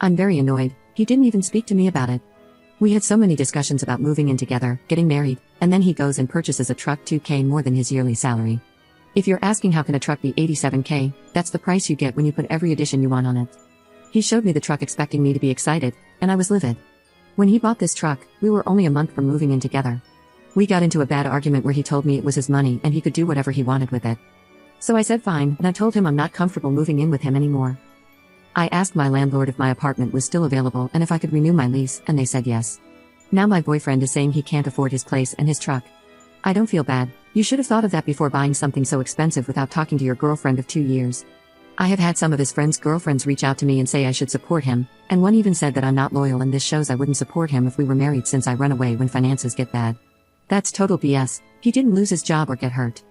I'm very annoyed. He didn't even speak to me about it. We had so many discussions about moving in together, getting married, and then he goes and purchases a truck $2K more than his yearly salary. If you're asking how can a truck be $87K, that's the price you get when you put every addition you want on it. He showed me the truck expecting me to be excited, and I was livid. When he bought this truck, we were only a month from moving in together. We got into a bad argument where he told me it was his money and he could do whatever he wanted with it. So I said fine, and I told him I'm not comfortable moving in with him anymore. I asked my landlord if my apartment was still available and if I could renew my lease, and they said yes. Now my boyfriend is saying he can't afford his place and his truck. I don't feel bad. You should have thought of that before buying something so expensive without talking to your girlfriend of 2 years. I have had some of his friends' girlfriends reach out to me and say I should support him, and one even said that I'm not loyal and this shows I wouldn't support him if we were married since I run away when finances get bad. That's total BS. He didn't lose his job or get hurt.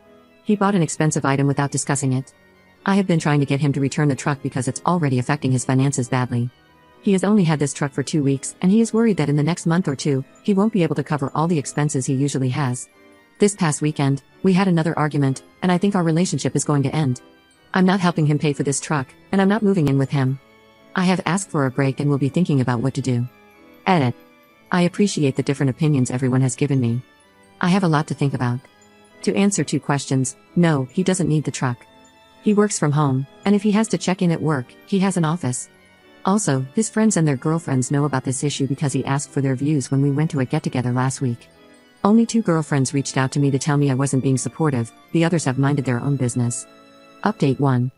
He bought an expensive item without discussing it. I have been trying to get him to return the truck because it's already affecting his finances badly. He has only had this truck for 2 weeks, and he is worried that in the next month or two, he won't be able to cover all the expenses he usually has. This past weekend, we had another argument, and I think our relationship is going to end. I'm not helping him pay for this truck, and I'm not moving in with him. I have asked for a break and will be thinking about what to do. Edit. I appreciate the different opinions everyone has given me. I have a lot to think about. To answer 2 questions, no, he doesn't need the truck. He works from home, and if he has to check in at work, he has an office. Also, his friends and their girlfriends know about this issue because he asked for their views when we went to a get-together last week. Only 2 girlfriends reached out to me to tell me I wasn't being supportive, the others have minded their own business. Update 1.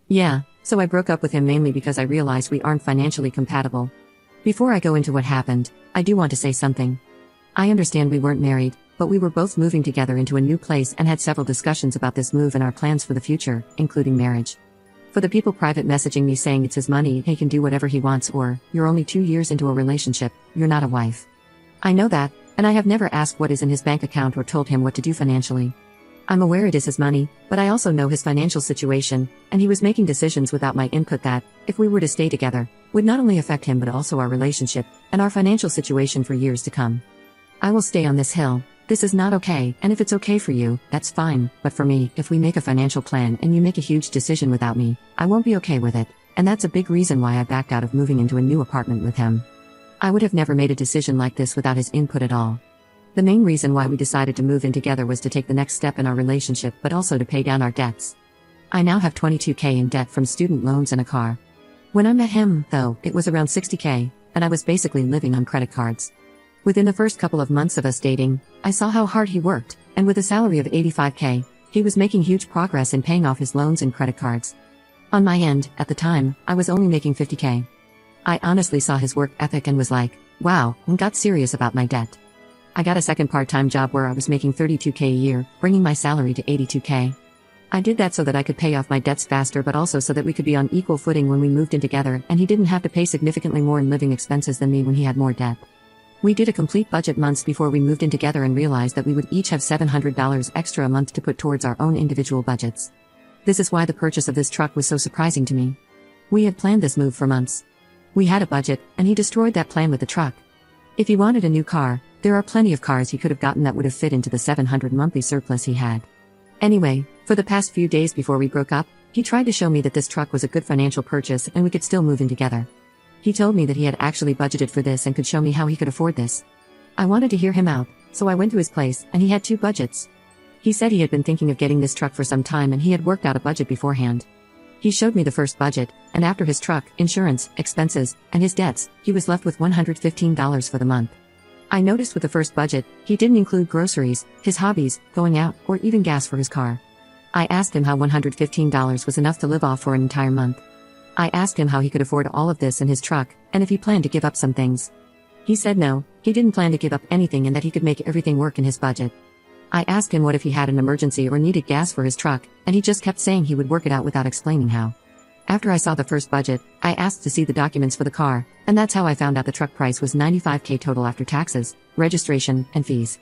Yeah, so I broke up with him mainly because I realized we aren't financially compatible. Before I go into what happened, I do want to say something. I understand we weren't married, but we were both moving together into a new place and had several discussions about this move and our plans for the future, including marriage. For the people private messaging me saying it's his money, he can do whatever he wants, or, you're only 2 years into a relationship, you're not a wife. I know that, and I have never asked what is in his bank account or told him what to do financially. I'm aware it is his money, but I also know his financial situation, and he was making decisions without my input that, if we were to stay together, would not only affect him but also our relationship, and our financial situation for years to come. I will stay on this hill. This is not okay, and if it's okay for you, that's fine, but for me, if we make a financial plan and you make a huge decision without me, I won't be okay with it, and that's a big reason why I backed out of moving into a new apartment with him. I would have never made a decision like this without his input at all. The main reason why we decided to move in together was to take the next step in our relationship but also to pay down our debts. I now have $22K in debt from student loans and a car. When I met him, though, it was around $60K, and I was basically living on credit cards. Within the first couple of months of us dating, I saw how hard he worked, and with a salary of $85K, he was making huge progress in paying off his loans and credit cards. On my end, at the time, I was only making $50K. I honestly saw his work ethic and was like, wow, and got serious about my debt. I got a second part-time job where I was making $32K a year, bringing my salary to $82K. I did that so that I could pay off my debts faster but also so that we could be on equal footing when we moved in together and he didn't have to pay significantly more in living expenses than me when he had more debt. We did a complete budget months before we moved in together and realized that we would each have $700 extra a month to put towards our own individual budgets. This is why the purchase of this truck was so surprising to me. We had planned this move for months. We had a budget, and he destroyed that plan with the truck. If he wanted a new car, there are plenty of cars he could have gotten that would have fit into the $700 monthly surplus he had. Anyway, for the past few days before we broke up, he tried to show me that this truck was a good financial purchase and we could still move in together. He told me that he had actually budgeted for this and could show me how he could afford this. I wanted to hear him out, so I went to his place, and he had 2 budgets. He said he had been thinking of getting this truck for some time and he had worked out a budget beforehand. He showed me the first budget, and after his truck, insurance, expenses, and his debts, he was left with $115 for the month. I noticed with the first budget, he didn't include groceries, his hobbies, going out, or even gas for his car. I asked him how $115 was enough to live off for an entire month. I asked him how he could afford all of this in his truck, and if he planned to give up some things. He said no, he didn't plan to give up anything and that he could make everything work in his budget. I asked him what if he had an emergency or needed gas for his truck, and he just kept saying he would work it out without explaining how. After I saw the first budget, I asked to see the documents for the car, and that's how I found out the truck price was $95K total after taxes, registration, and fees.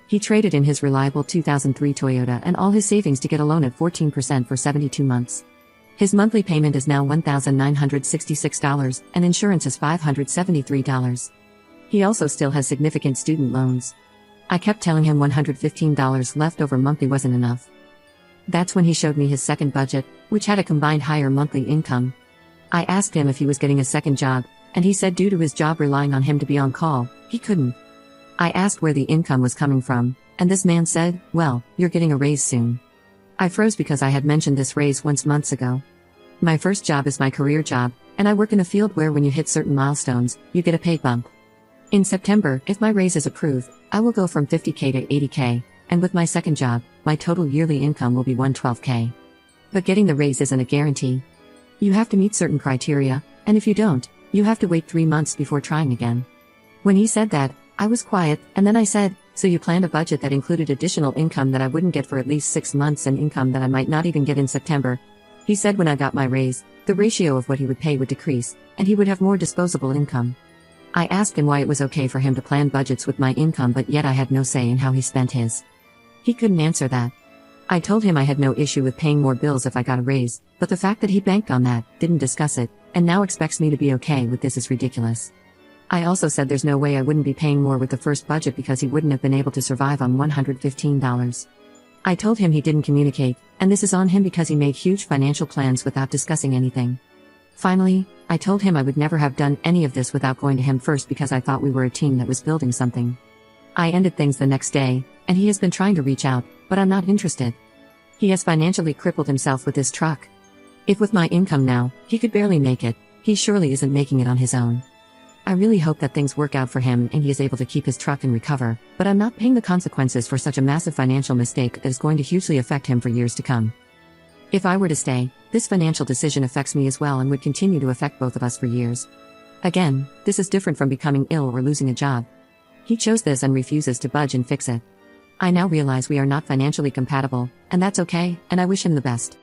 He traded in his reliable 2003 Toyota and all his savings to get a loan at 14% for 72 months. His monthly payment is now $1,966, and insurance is $573. He also still has significant student loans. I kept telling him $115 left over monthly wasn't enough. That's when he showed me his second budget, which had a combined higher monthly income. I asked him if he was getting a second job, and he said due to his job relying on him to be on call, he couldn't. I asked where the income was coming from, and this man said, "Well, you're getting a raise soon." I froze because I had mentioned this raise once months ago. My first job is my career job, and I work in a field where when you hit certain milestones, you get a pay bump. In September, if my raise is approved, I will go from 50K to 80K, and with my second job, my total yearly income will be 112K. But getting the raise isn't a guarantee. You have to meet certain criteria, and if you don't, you have to wait 3 months before trying again. When he said that, I was quiet, and then I said, "So you planned a budget that included additional income that I wouldn't get for at least 6 months and income that I might not even get in September?" He said when I got my raise, the ratio of what he would pay would decrease, and he would have more disposable income. I asked him why it was okay for him to plan budgets with my income but yet I had no say in how he spent his. He couldn't answer that. I told him I had no issue with paying more bills if I got a raise, but the fact that he banked on that, didn't discuss it, and now expects me to be okay with this is ridiculous. I also said there's no way I wouldn't be paying more with the first budget because he wouldn't have been able to survive on $115. I told him he didn't communicate, and this is on him because he made huge financial plans without discussing anything. Finally, I told him I would never have done any of this without going to him first because I thought we were a team that was building something. I ended things the next day, and he has been trying to reach out, but I'm not interested. He has financially crippled himself with this truck. If with my income now, he could barely make it, he surely isn't making it on his own. I really hope that things work out for him and he is able to keep his truck and recover, but I'm not paying the consequences for such a massive financial mistake that is going to hugely affect him for years to come. If I were to stay, this financial decision affects me as well and would continue to affect both of us for years. Again, this is different from becoming ill or losing a job. He chose this and refuses to budge and fix it. I now realize we are not financially compatible, and that's okay, and I wish him the best.